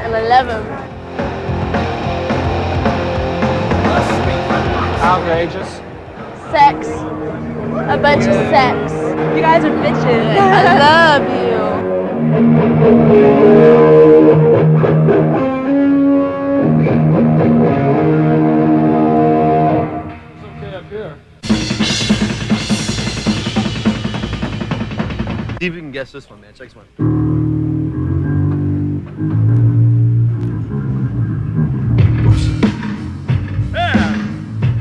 and I love him. Outrageous. Sex. A bunch of sex. You guys are bitches. I love you. It's okay up here. See if you can guess this one, man. Check this one. Yeah,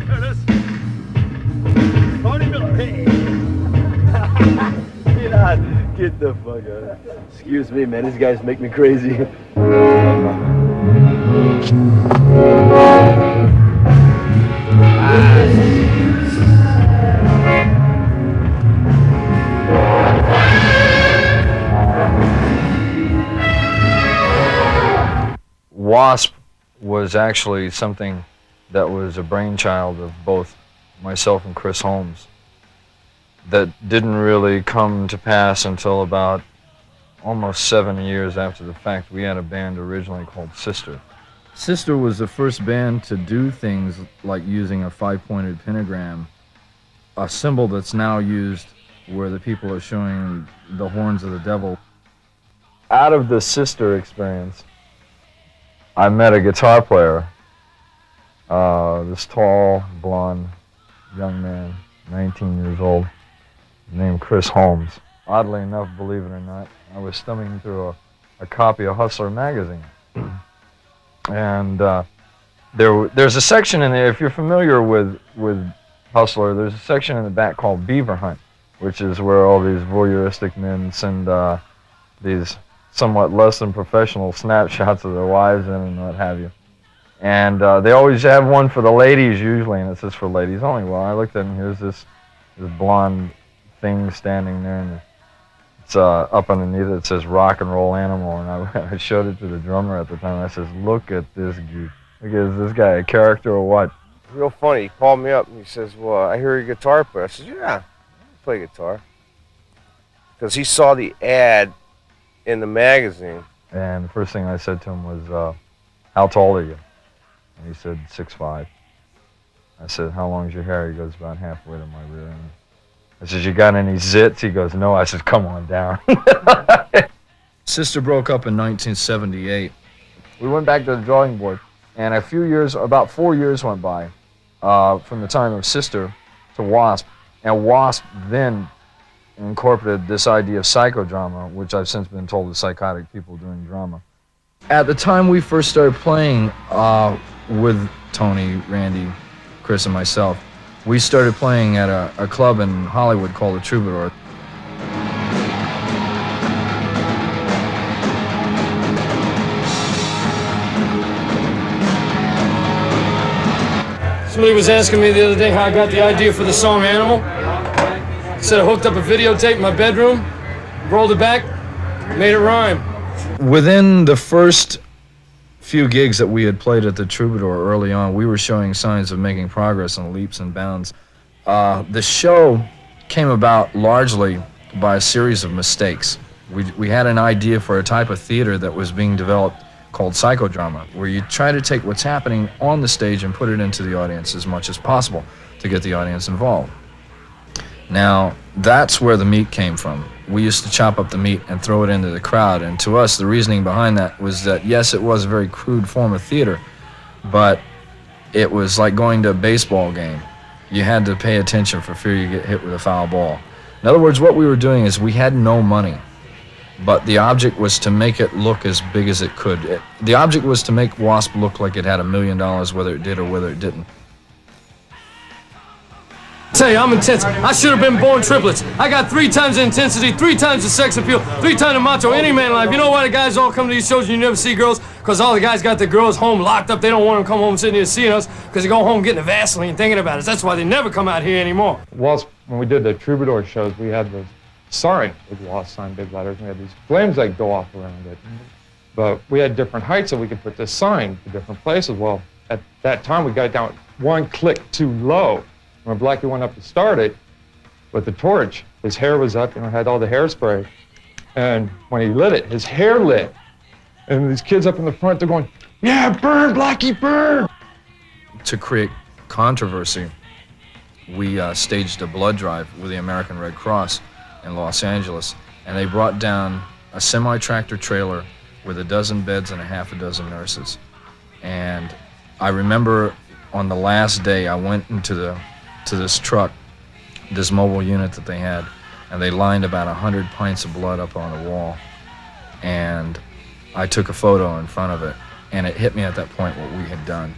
there it is. Tony Miller, hey. Get the fuck out. Excuse me, man. These guys make me crazy. W.A.S.P. was actually something that was a brainchild of both myself and Chris Holmes that didn't really come to pass until about almost 7 years after the fact. We had a band originally called Sister. Sister was the first band to do things like using a 5-pointed pentagram, a symbol that's now used where the people are showing the horns of the devil. Out of the Sister experience, I met a guitar player, this tall, blonde young man, 19 years old, named Chris Holmes. Oddly enough, believe it or not, I was thumbing through a copy of Hustler magazine. And there's a section in there, if you're familiar with Hustler, there's a section in the back called Beaver Hunt, which is where all these voyeuristic men send these somewhat less than professional snapshots of their wives in and what have you. And they always have one for the ladies usually, and it says for ladies only. Well, I looked at it and here's this blonde thing standing there, and it's up underneath it says rock and roll animal, and I showed it to the drummer at the time. I says, look at this goof. Look at, is this guy a character or what? Real funny. He called me up and he says, well, I hear you're a guitar player. I said, yeah, I play guitar. Because he saw the ad in the magazine. And the first thing I said to him was, how tall are you? And he said, 6'5". I said, how long is your hair? He goes, about halfway to my rear end. I said, you got any zits? He goes, no. I said, come on down. Sister broke up in 1978. We went back to the drawing board, and about 4 years went by from the time of Sister to W.A.S.P. And W.A.S.P. then incorporated this idea of psychodrama, which I've since been told is psychotic people doing drama. At the time we first started playing with Tony, Randy, Chris, and myself, we started playing at a club in Hollywood called the Troubadour. Somebody was asking me the other day how I got the idea for the song Animal. Said I hooked up a videotape in my bedroom, rolled it back, made it rhyme. Within the first few gigs that we had played at the Troubadour early on, we were showing signs of making progress in leaps and bounds. The show came about largely by a series of mistakes. We had an idea for a type of theater that was being developed called psychodrama, where you try to take what's happening on the stage and put it into the audience as much as possible to get the audience involved. Now, that's where the meat came from. We used to chop up the meat and throw it into the crowd, and to us, the reasoning behind that was that, yes, it was a very crude form of theater, but it was like going to a baseball game. You had to pay attention for fear you get hit with a foul ball. In other words, what we were doing is we had no money, but the object was to make it look as big as it could. The object was to make W.A.S.P. look like it had $1 million, whether it did or whether it didn't. Tell you, I'm intense. I should have been born triplets. I got 3 times the intensity, 3 times the sex appeal, 3 times the macho any man alive. You know why the guys all come to these shows and you never see girls? Because all the guys got their girls home locked up. They don't want them to come home sitting here seeing us because they go home getting the Vaseline thinking about us. That's why they never come out here anymore. W.A.S.P., when we did the Troubadour shows, we had the sign with W.A.S.P. signed big letters. We had these flames that go off around it. But we had different heights so we could put this sign to different places. Well, at that time, we got it down 1 click too low. When Blackie went up to start it with the torch, his hair was up, had all the hairspray. And when he lit it, his hair lit. And these kids up in the front, they're going, yeah, burn, Blackie, burn! To create controversy, we staged a blood drive with the American Red Cross in Los Angeles, and they brought down a semi-tractor trailer with 12 beds and a half a dozen nurses. And I remember on the last day I went into this truck, this mobile unit that they had, and they lined about 100 pints of blood up on the wall. And I took a photo in front of it, and it hit me at that point what we had done.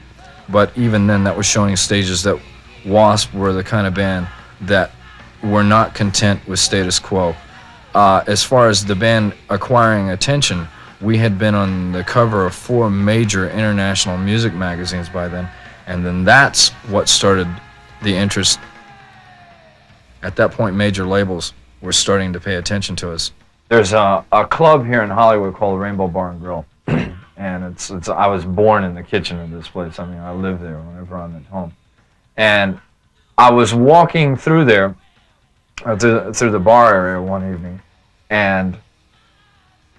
But even then, that was showing stages that W.A.S.P. were the kind of band that were not content with status quo. As far as the band acquiring attention, we had been on the cover of 4 major international music magazines by then, and then that's what started the interest. At that point, major labels were starting to pay attention to us. There's a club here in Hollywood called Rainbow Bar and Grill, and I was born in the kitchen of this place. I mean, I live there whenever I'm at home. And I was walking through there, through the bar area one evening, and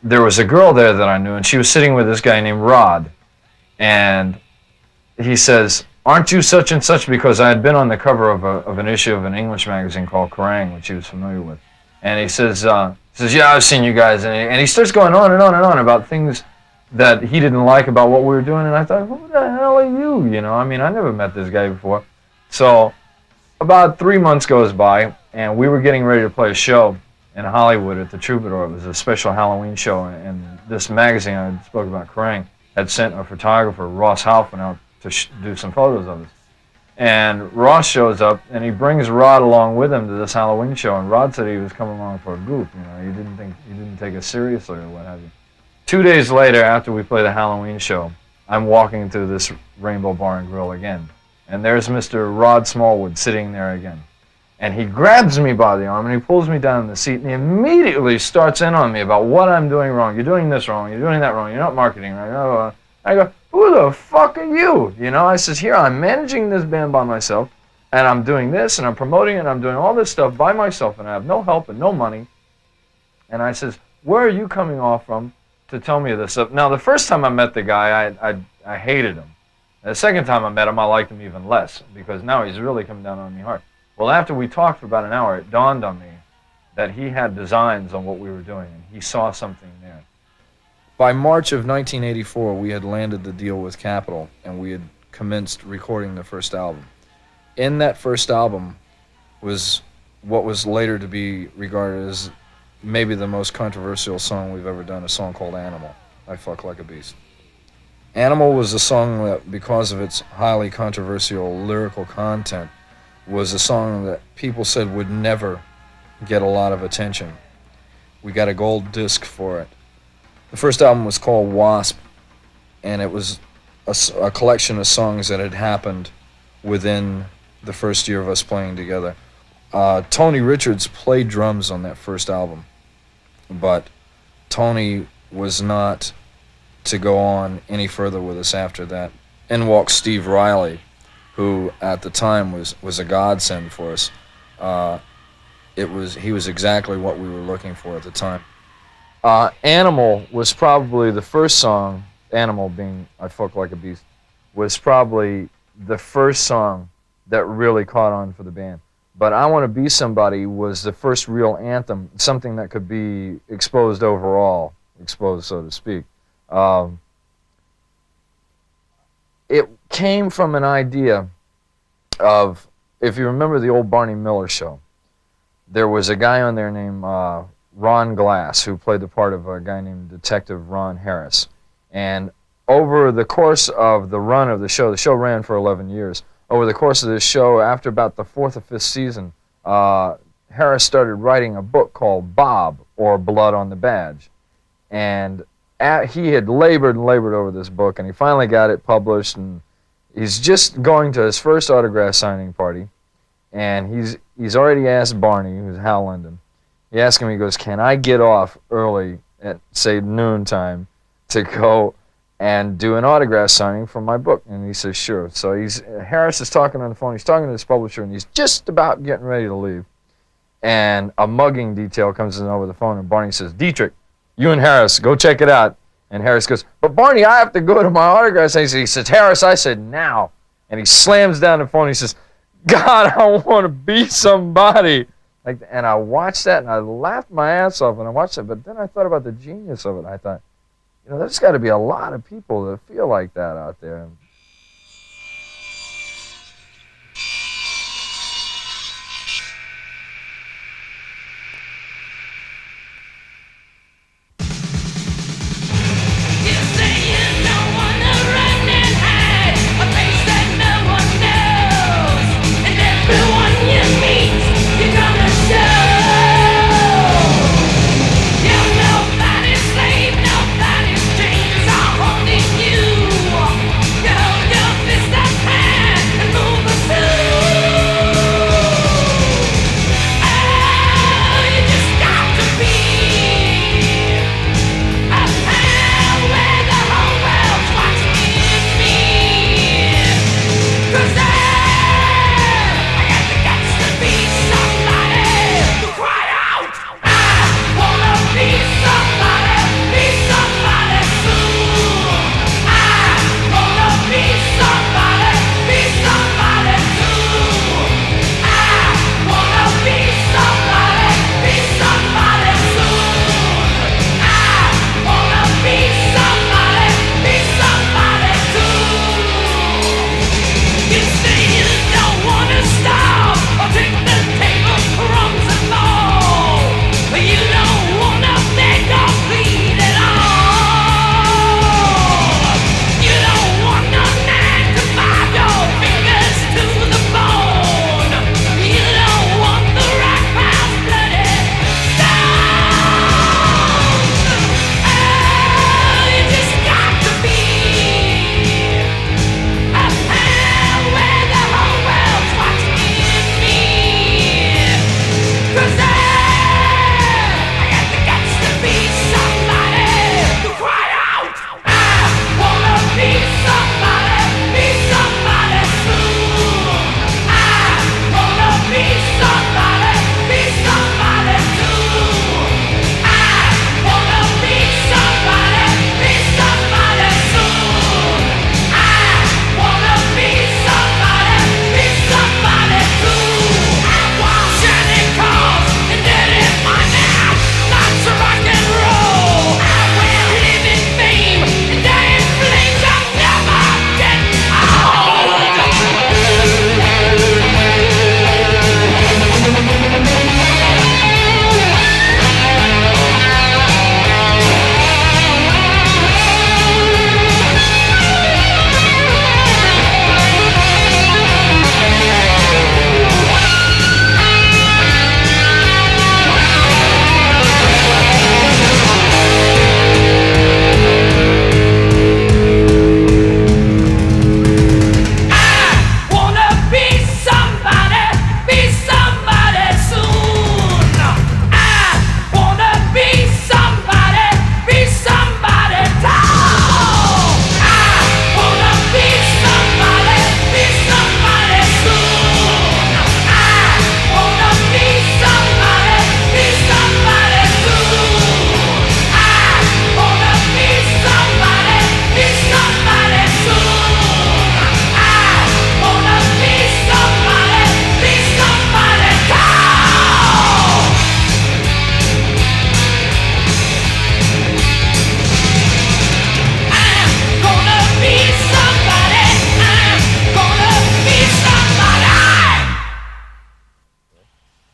there was a girl there that I knew, and she was sitting with this guy named Rod. And he says, aren't you such and such? Because I had been on the cover of an issue of an English magazine called Kerrang, which he was familiar with. And he says, yeah, I've seen you guys. And he starts going on and on and on about things that he didn't like about what we were doing. And I thought, who the hell are you? You know, I mean, I never met this guy before. So about 3 months goes by, and we were getting ready to play a show in Hollywood at the Troubadour. It was a special Halloween show, and this magazine I spoke about, Kerrang, had sent a photographer, Ross Halfman, out to do some photos of us. And Ross shows up, and he brings Rod along with him to this Halloween show, and Rod said he was coming along for a goof. You know, he didn't take us seriously or what have you. 2 days later, after we play the Halloween show, I'm walking through this Rainbow Bar and Grill again, and there's Mr. Rod Smallwood sitting there again. And he grabs me by the arm, and he pulls me down in the seat, and he immediately starts in on me about what I'm doing wrong. You're doing this wrong. You're doing that wrong. You're not marketing right. I go, who the fuck are you? You know, I says, here, I'm managing this band by myself, and I'm doing this, and I'm promoting it, and I'm doing all this stuff by myself, and I have no help and no money. And I says, where are you coming off from to tell me this stuff? Now, the first time I met the guy, I hated him. And the second time I met him, I liked him even less, because now he's really coming down on me hard. Well, after we talked for about an hour, it dawned on me that he had designs on what we were doing, and he saw something there. By March of 1984, we had landed the deal with Capitol, and we had commenced recording the first album. In that first album was what was later to be regarded as maybe the most controversial song we've ever done, a song called Animal, I Fuck Like a Beast. Animal was a song that, because of its highly controversial lyrical content, was a song that people said would never get a lot of attention. We got a gold disc for it. The first album was called W.A.S.P., and it was a collection of songs that had happened within the first year of us playing together. Tony Richards played drums on that first album, but Tony was not to go on any further with us after that. In walked Steve Riley, who at the time was a godsend for us. He was exactly what we were looking for at the time. Animal was probably the first song, Animal being I Fuck Like a Beast, was probably the first song that really caught on for the band. But I Want to Be Somebody was the first real anthem, something that could be exposed overall, exposed so to speak. It came from an idea of, if you remember the old Barney Miller show, there was a guy on there named Ron Glass who played the part of a guy named Detective Ron Harris. And over the course of the run of the show ran for 11 years. Over the course of this show, after about the 4th or 5th season, Harris started writing a book called Bob, or Blood on the Badge. And he had labored and labored over this book, and he finally got it published, and he's just going to his first autograph signing party, and he's already asked Barney, who's Hal Linden, he asked him, he goes, can I get off early at, say, noontime to go and do an autograph signing for my book? And he says, sure. So Harris is talking on the phone, he's talking to his publisher, and he's just about getting ready to leave. And a mugging detail comes in over the phone, and Barney says, Dietrich, you and Harris, go check it out. And Harris goes, but Barney, I have to go to my autograph. And he says, Harris, I said, now. And he slams down the phone. And he says, God, I want to be somebody. And I watched that, and I laughed my ass off when I watched it. But then I thought about the genius of it. I thought, there's got to be a lot of people that feel like that out there.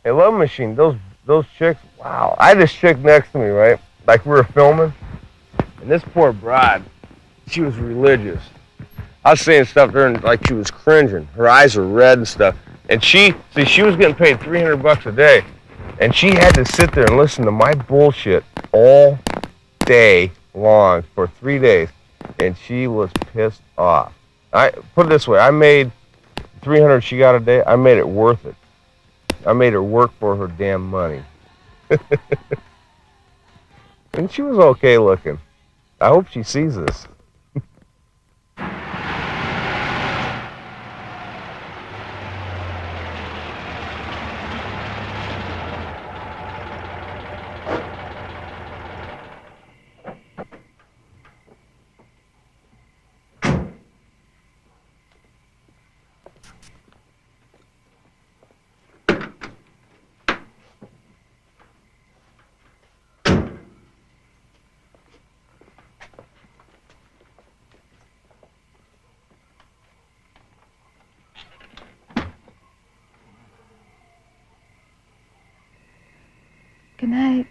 Hey, Love Machine, those chicks, wow. I had this chick next to me, right? Like we were filming, and this poor broad, she was religious. I was saying stuff to her and like she was cringing. Her eyes were red and stuff. And she was getting paid $300 a day. And she had to sit there and listen to my bullshit all day long for 3 days. And she was pissed off. I put it this way, I made $300 she got a day, I made it worth it. I made her work for her damn money. And she was okay looking. I hope she sees this. Good night.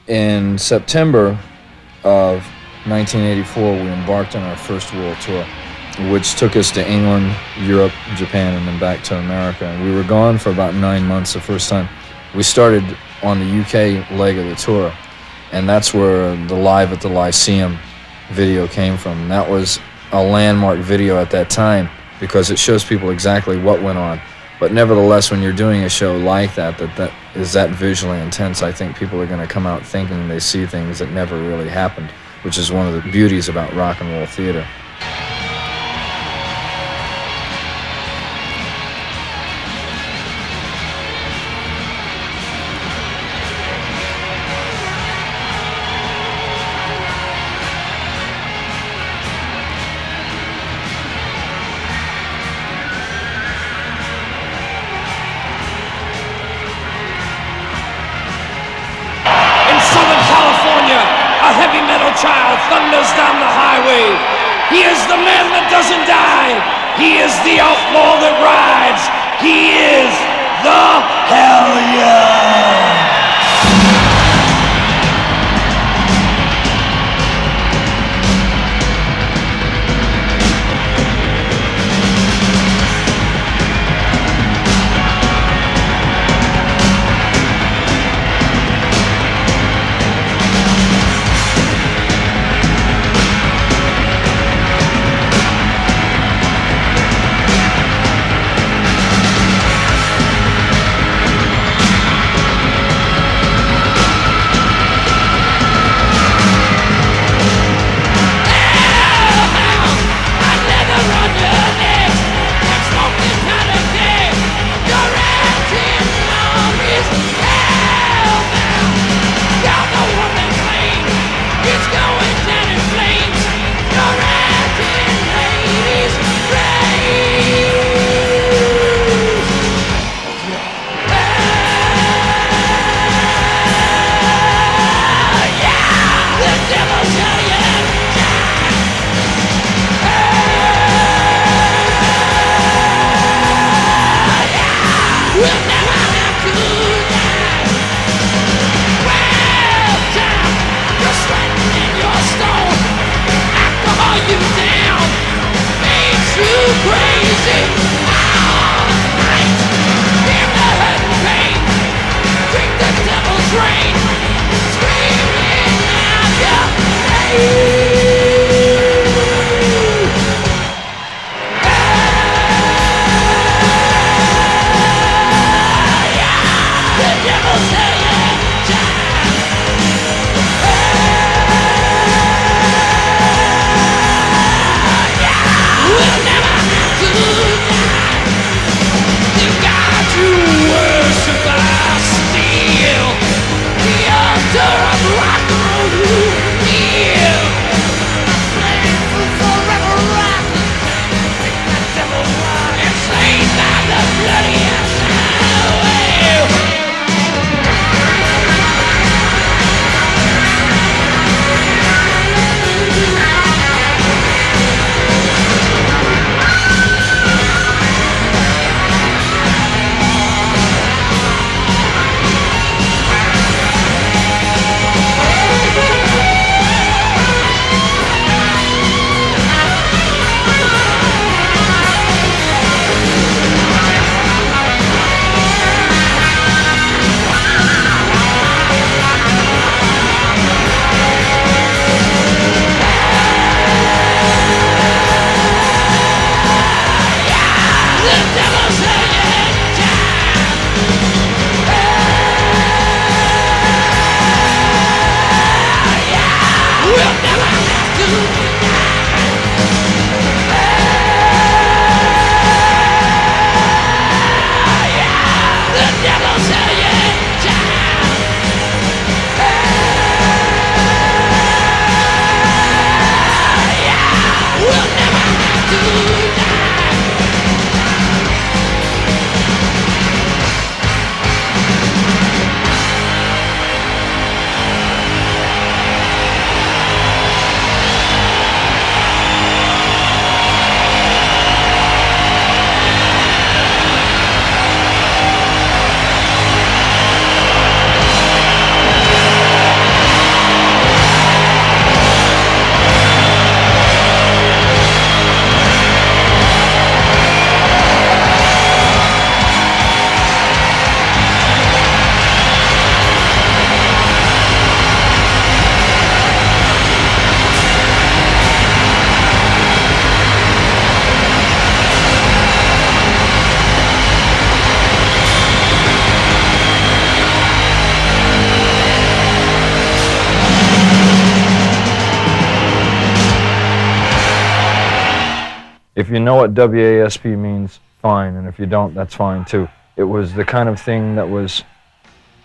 In September of 1984, we embarked on our first world tour, which took us to England, Europe, Japan, and then back to America. And we were gone for about 9 months the first time. We started on the UK leg of the tour, and that's where the Live at the Lyceum video came from. And that was a landmark video at that time because it shows people exactly what went on. But nevertheless, when you're doing a show like that is that visually intense, I think people are going to come out thinking they see things that never really happened, which is one of the beauties about rock and roll theater. In Southern California, thunders down the highway. He is the man that doesn't die. He is the outlaw that rides. He is the Hellion. If you know what WASP means, fine, and if you don't, that's fine too. It was the kind of thing that was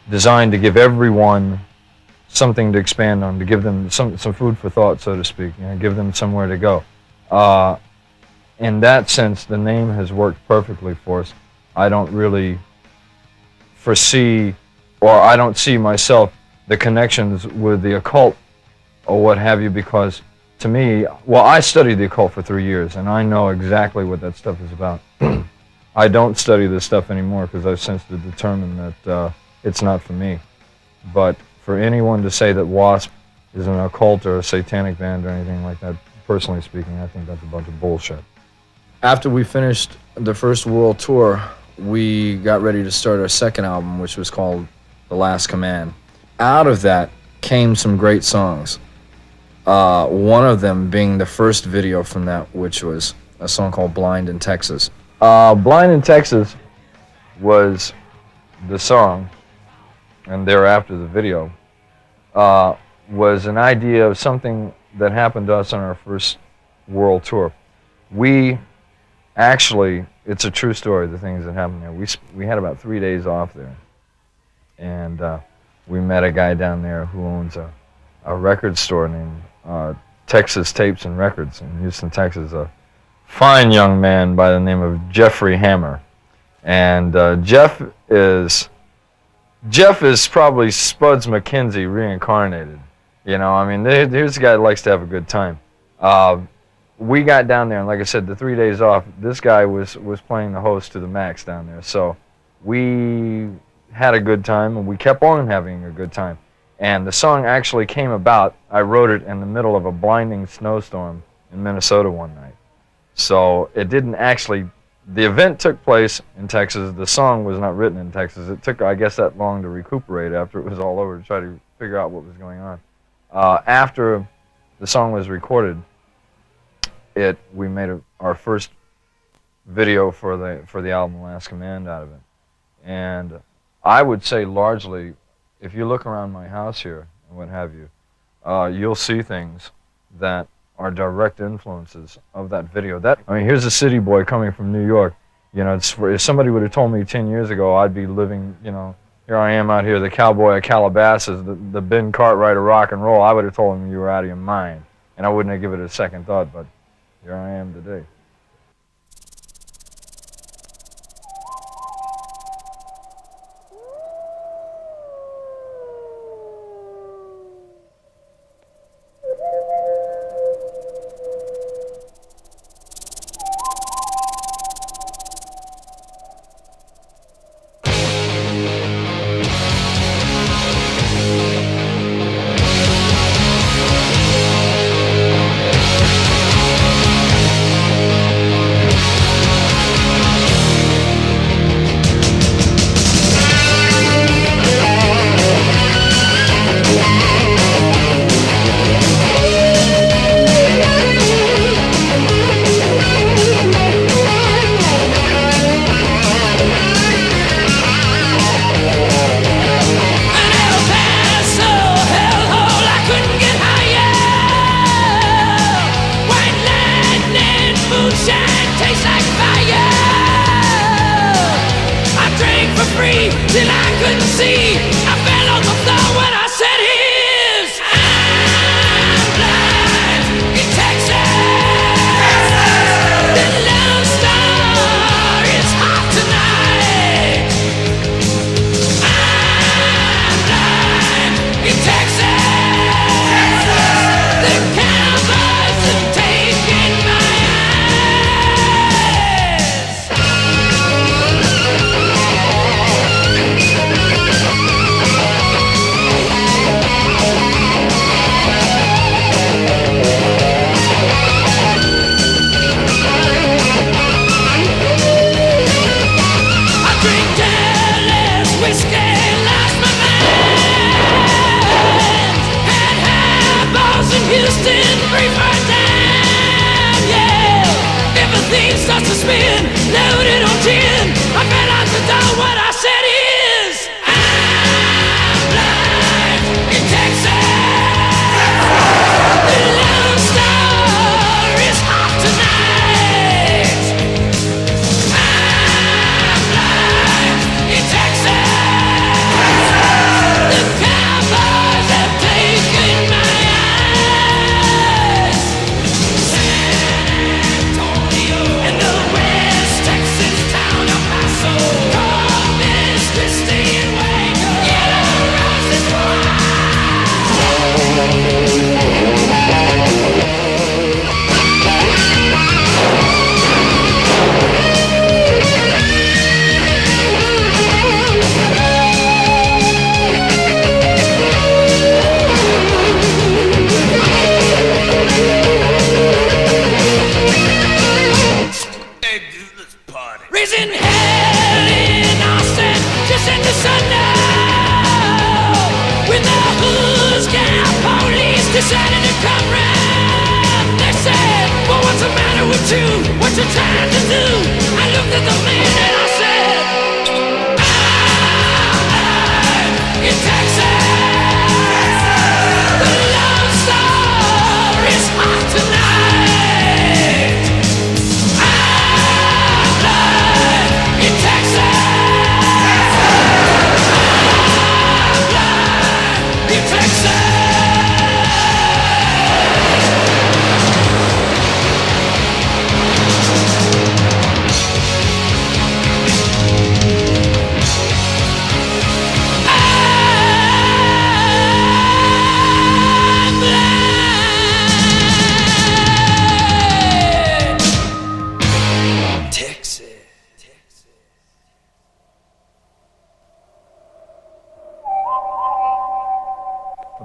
designed to give everyone something to expand on, to give them some food for thought, so to speak, you know, give them somewhere to go. In that sense, the name has worked perfectly for us. I don't really foresee, or I don't see myself, the connections with the occult or what have you, because to me, well, I studied the occult for 3 years, and I know exactly what that stuff is about. I don't study this stuff anymore because I've since determined that it's not for me. But for anyone to say that Wasp is an occult or a satanic band or anything like that, personally speaking, I think that's a bunch of bullshit. After we finished the first world tour, we got ready to start our second album, which was called The Last Command. Out of that came some great songs. One of them being the first video from that, which was a song called Blind in Texas. Blind in Texas was the song, and thereafter the video, was an idea of something that happened to us on our first world tour. We actually, it's a true story, the things that happened there. We had about 3 days off there, and we met a guy down there who owns a record store named Texas Tapes and Records in Houston, Texas. A fine young man by the name of Jeffrey Hammer. And Jeff is probably Spuds McKenzie reincarnated. You know, I mean, here's a guy that likes to have a good time. We got down there, and like I said, the 3 days off, this guy was playing the host to the max down there. So we had a good time, and we kept on having a good time. And the song actually came about, I wrote it in the middle of a blinding snowstorm in Minnesota one night. So it didn't actually, the event took place in Texas. The song was not written in Texas. It took, I guess, that long to recuperate after it was all over to try to figure out what was going on. After the song was recorded, we made our first video for the album Last Command out of it. And I would say largely, if you look around my house here and what have you, you'll see things that are direct influences of that video. I mean, here's a city boy coming from New York. You know, if somebody would have told me 10 years ago I'd be living, you know, here I am out here, the cowboy of Calabasas, the Ben Cartwright of rock and roll, I would have told him you were out of your mind. And I wouldn't have given it a second thought, but here I am today. Texas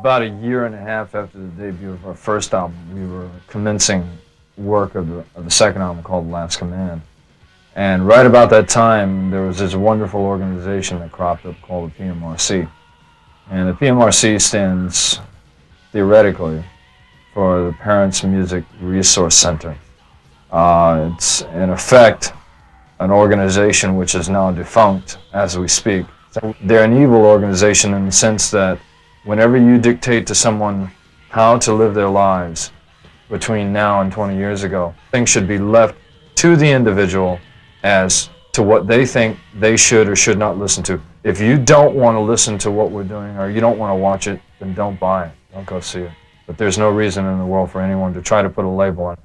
about a year and a half after the debut of our first album, we were commencing work of the second album called Last Command. And right about that time, there was this wonderful organization that cropped up called the PMRC. And the PMRC stands, theoretically, for the Parents Music Resource Center. It's, in effect, an organization which is now defunct as we speak. They're an evil organization in the sense that whenever you dictate to someone how to live their lives between now and 20 years ago, things should be left to the individual as to what they think they should or should not listen to. If you don't want to listen to what we're doing or you don't want to watch it, then don't buy it. Don't go see it. But there's no reason in the world for anyone to try to put a label on it.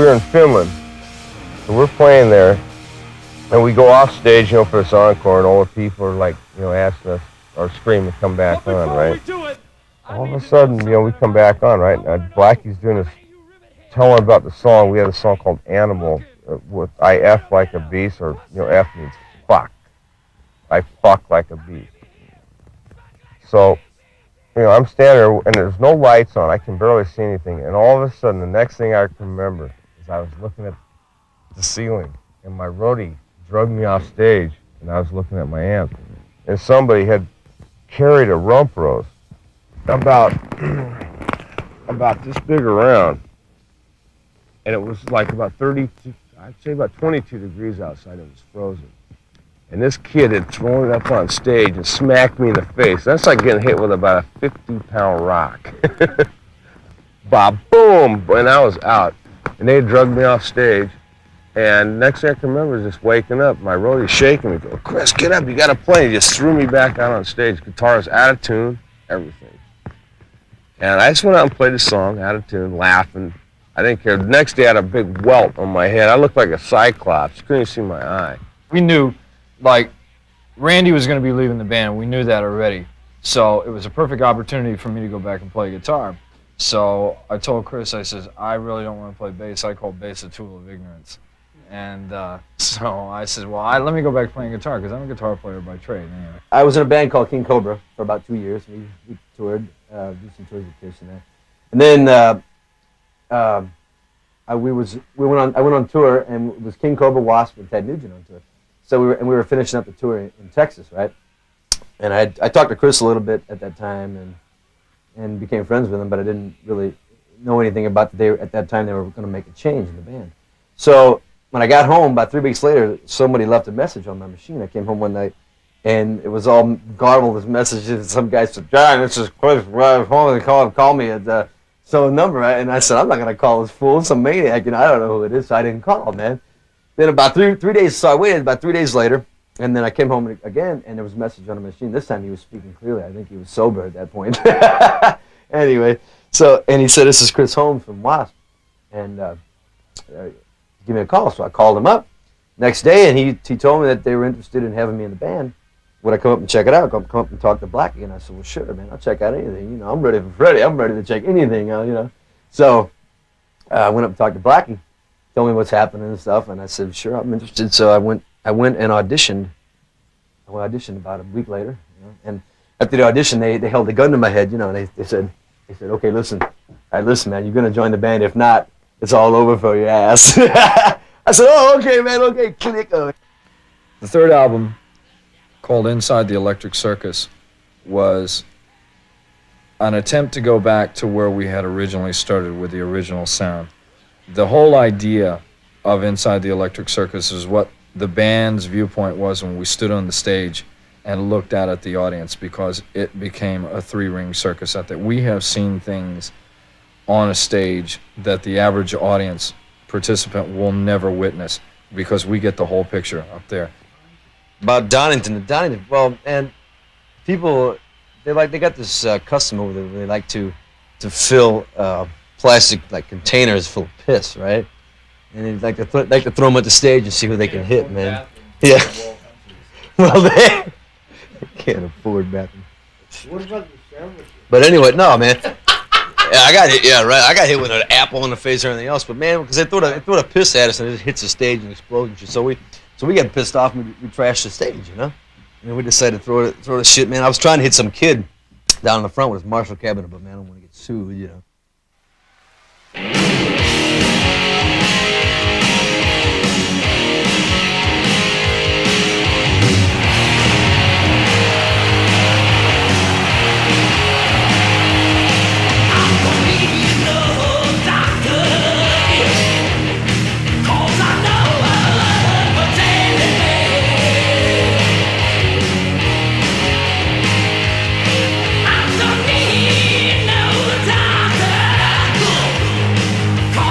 we were in Finland. So we're playing there, and we go off stage, for this encore, and all the people are like, asking us or screaming to come back on, right? All of a sudden, we come back on, right? Now, Blackie's doing this, telling about the song. We had a song called Animal with I F like a beast, or, F means fuck. I fuck like a beast. So, I'm standing there, and there's no lights on. I can barely see anything. And all of a sudden, the next thing I can remember is I was looking at the ceiling, and my roadie drugged me off stage, and I was looking at my amp. And somebody had carried a rump roast about this big around, and it was like about 32, I'd say about 22 degrees outside. It was frozen. And this kid had thrown it up on stage and smacked me in the face. That's like getting hit with about a 50-pound rock. Bob, boom, and I was out. And they drugged me off stage. And next thing I can remember is just waking up. My roadie's shaking me. Go, Chris, get up, you got to play. He just threw me back out on stage. Guitar was out of tune, everything. And I just went out and played the song, out of tune, laughing. I didn't care. The next day I had a big welt on my head. I looked like a cyclops. You couldn't see my eye. We knew, Randy was going to be leaving the band. We knew that already. So it was a perfect opportunity for me to go back and play guitar. So I told Chris, I says, I really don't want to play bass. I call bass a tool of ignorance. And so I said, well, let me go back playing guitar, because I'm a guitar player by trade. Anyway. I was in a band called King Cobra for about 2 years. We toured, did some tours with Kiss in there. And then I went on tour, and it was King Cobra, Wasp, and Ted Nugent on tour. So we were finishing up the tour in Texas, right? And I talked to Chris a little bit at that time, and became friends with him, but I didn't really know anything about at that time they were going to make a change in the band. So when I got home, about 3 weeks later, somebody left a message on my machine. I came home one night, and it was all garbled as messages. Some guy said, John, this is Chris. Call me at some number, right? And I said, I'm not going to call this fool. Some maniac, I don't know who it is, so I didn't call, man. Then about three days, so I waited about 3 days later, and then I came home again, and there was a message on the machine. This time he was speaking clearly. I think he was sober at that point. Anyway, and he said, this is Chris Holmes from Wasp, and give me a call. So I called him up next day, and he told me that they were interested in having me in the band. Would I come up and check it out? Come up and talk to Blackie? And I said, well, sure, man, I'll check out anything. I'm ready for Freddie. I'm ready to check anything out, So I went up and talked to Blackie, told me what's happening and stuff, and I said, sure, I'm interested. So I went and auditioned. I auditioned about a week later, and after the audition, they held a gun to my head, and they said, okay, listen, man, you're gonna join the band. If not, it's all over for your ass. I said, oh, okay, man, okay, click. The third album, called Inside the Electric Circus, was an attempt to go back to where we had originally started with the original sound. The whole idea of Inside the Electric Circus is what the band's viewpoint was when we stood on the stage and looked out at the audience, because it became a three-ring circus out there. We have seen things on a stage that the average audience participant will never witness, because we get the whole picture up there. About Donington, well, and people, they got this custom over there where they like to fill plastic containers full of piss, right? And they like to throw them at the stage and see who they can hit, man. Yeah. Well, they can't afford bathrooms. What about the sandwiches? But anyway, no, man. Yeah, I got hit. Yeah, right. I got hit with an apple in the face or anything else. But man, because they threw a piss at us and it just hits the stage and explodes and shit. So we got pissed off and we trashed the stage, And we decided to throw the shit, man. I was trying to hit some kid down in the front with his Marshall cabinet, but man, I don't want to get sued, Call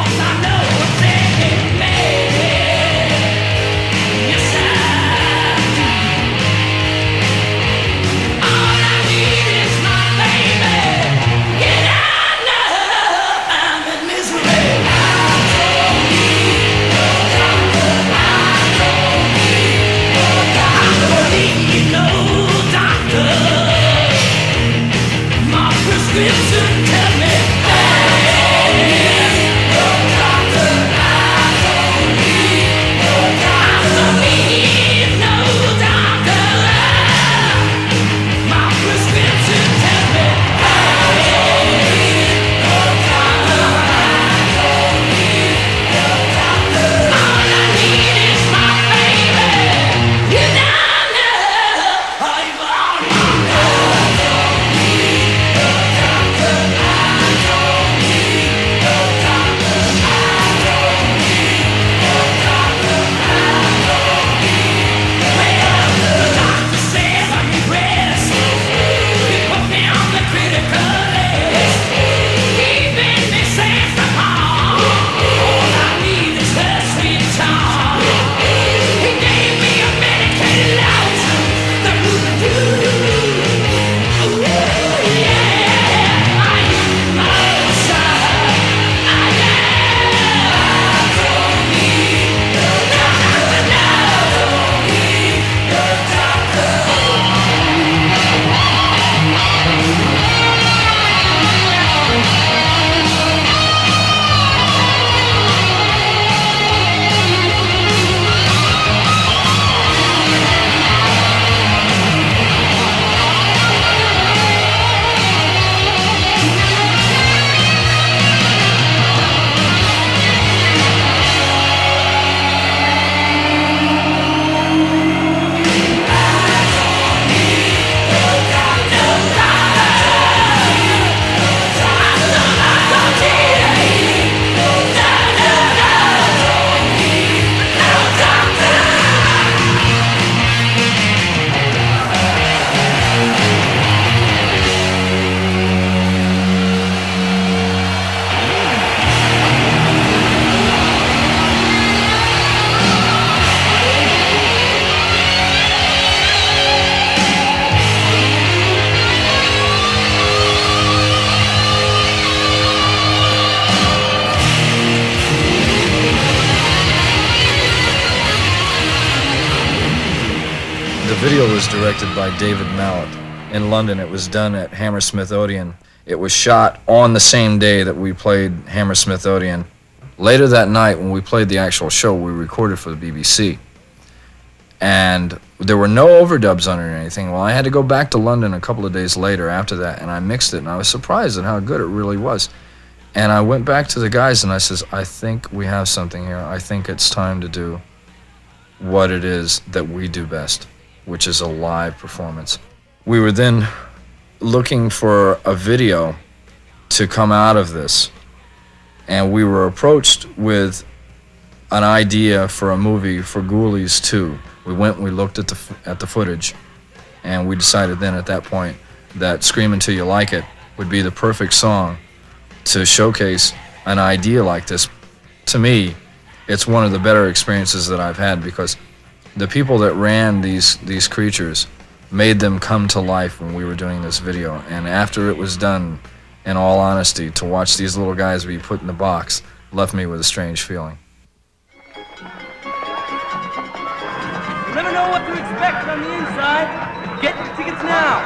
The video was directed by David Mallet. In London, it was done at Hammersmith Odeon. It was shot on the same day that we played Hammersmith Odeon. Later that night, when we played the actual show, we recorded for the BBC. And there were no overdubs on it or anything. Well, I had to go back to London a couple of days later after that, and I mixed it, and I was surprised at how good it really was. And I went back to the guys, and I says, I think we have something here. I think it's time to do what it is that we do best, which is a live performance. We were then looking for a video to come out of this, and we were approached with an idea for a movie for Ghoulies 2. We went and we looked at the footage, and we decided then at that point that Scream Until You Like It would be the perfect song to showcase an idea like this. To me, it's one of the better experiences that I've had, because the people that ran these creatures made them come to life when we were doing this video. And after it was done, in all honesty, to watch these little guys be put in the box left me with a strange feeling. You never know what to expect on the inside. Get your tickets now.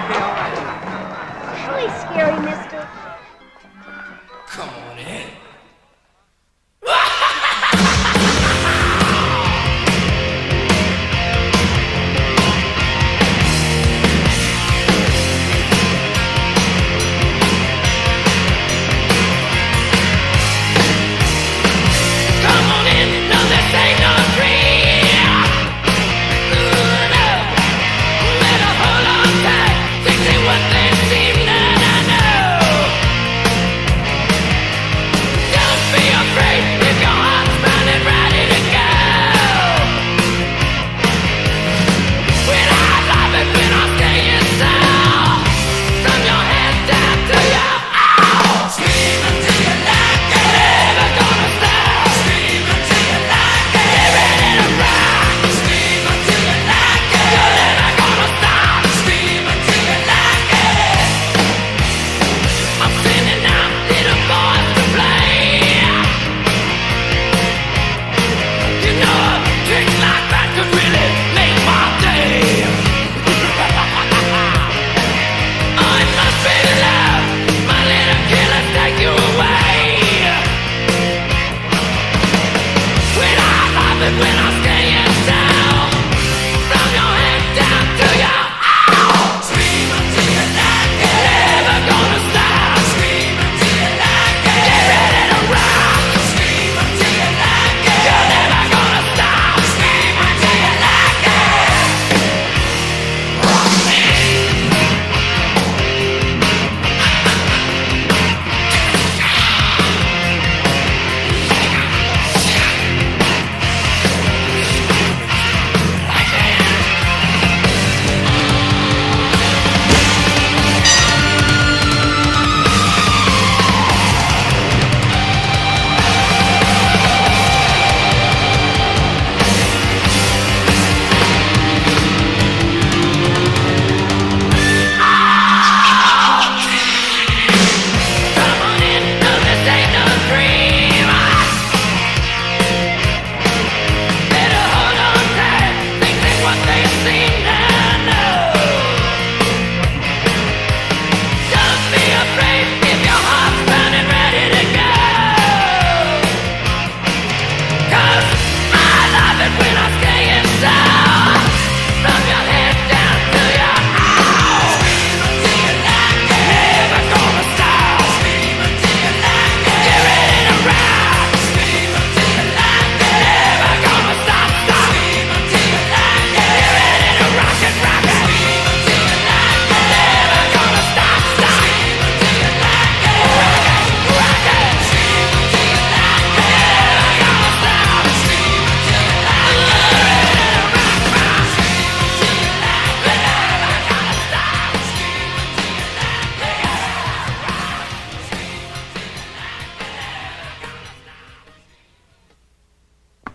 Okay, all right. Really scary, mister. Come on in.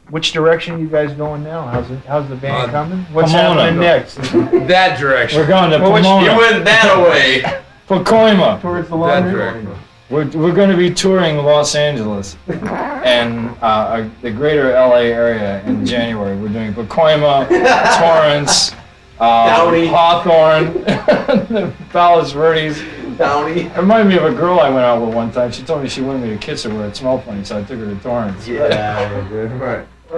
Which direction you guys going now? How's the band coming? What's Pomona. happening next? That direction. We're going to Well, which- Pomona. You went that way. Pacoima. Towards the That laundry? direction. We're going to be touring Los Angeles and the greater LA area in January. We're doing Pacoima, Torrance, Downey. Hawthorne, the Palos Verdes. Downey. It reminded me of a girl I went out with one time. She told me she wanted me to kiss her where it smelled funny, so I took her to Torrance. Yeah, good. Right. We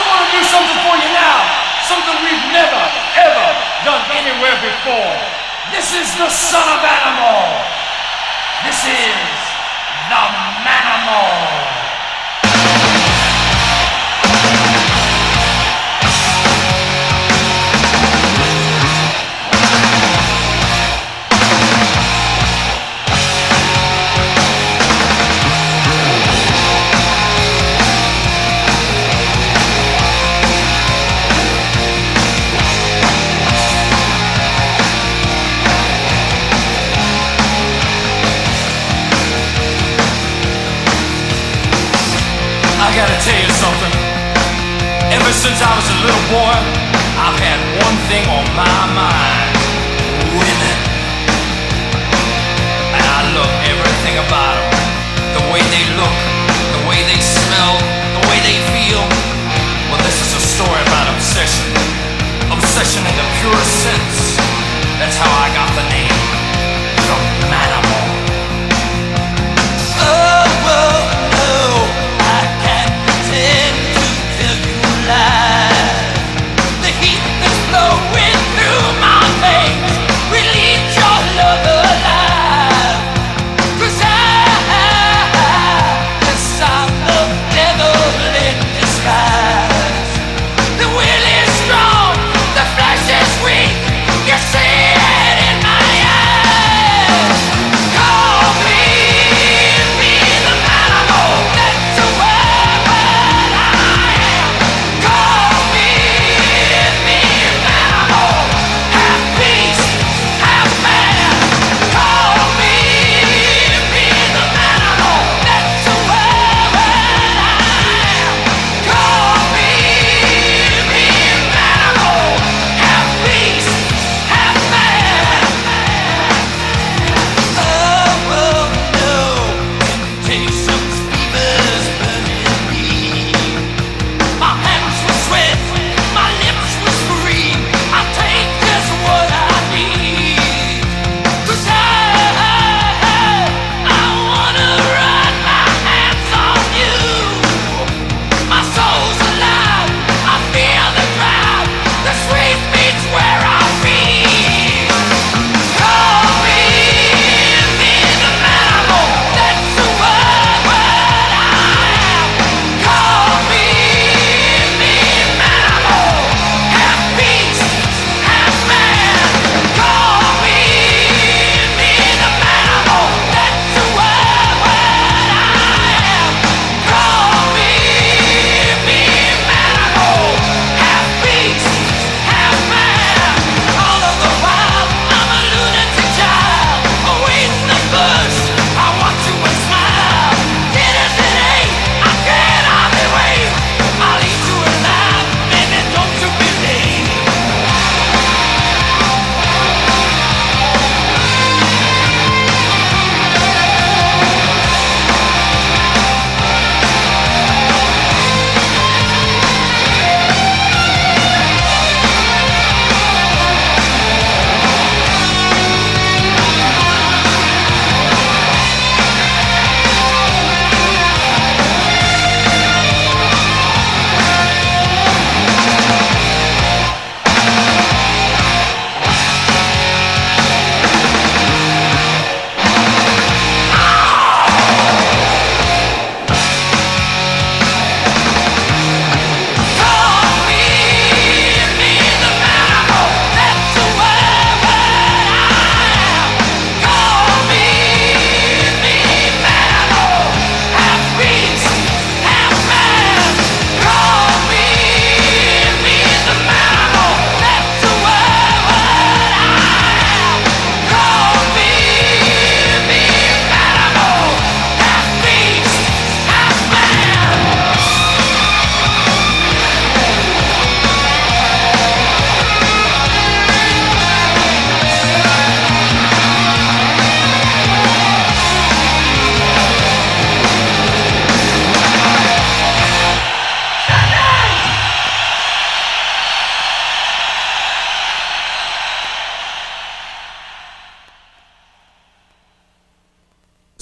want to do something for you now. Something we've never, ever done anywhere before. This is the son of Animal. This is the Manimal. I gotta tell you something. Ever since I was a little boy, I've had one thing on my mind. Women. And I love everything about them. The way they look, the way they smell, the way they feel. Well, this is a story about obsession. Obsession in the purest sense. That's how I got the name. The Manimal. The heat that's blowing through my veins.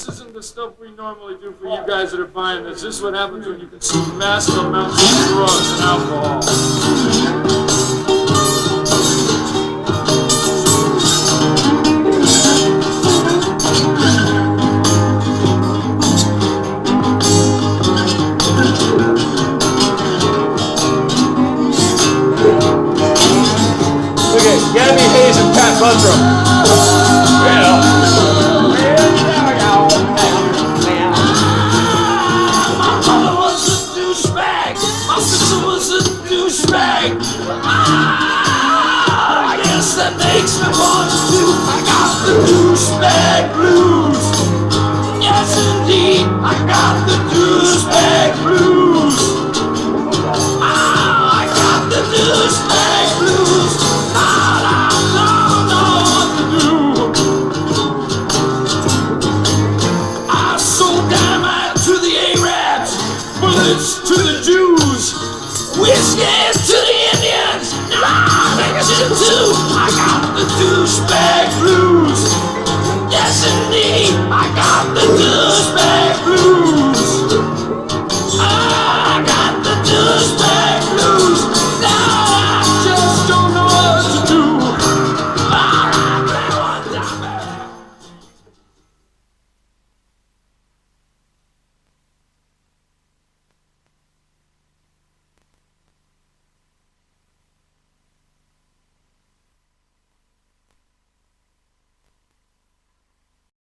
isn't the stuff we normally do for you guys that are buying this. This is what happens when you consume massive amounts of drugs and alcohol. Look at Gabby Hayes and Pat Buttram. I guess that makes me want to. I got the douchebag blues. Yes, indeed, I got the douchebag blues. I got the douchebag blues. I don't know what to do. I sold dynamite to the Arabs, bullets to the Jews, whiskey to the Indians, and I got the douchebag blues. Yes, indeed,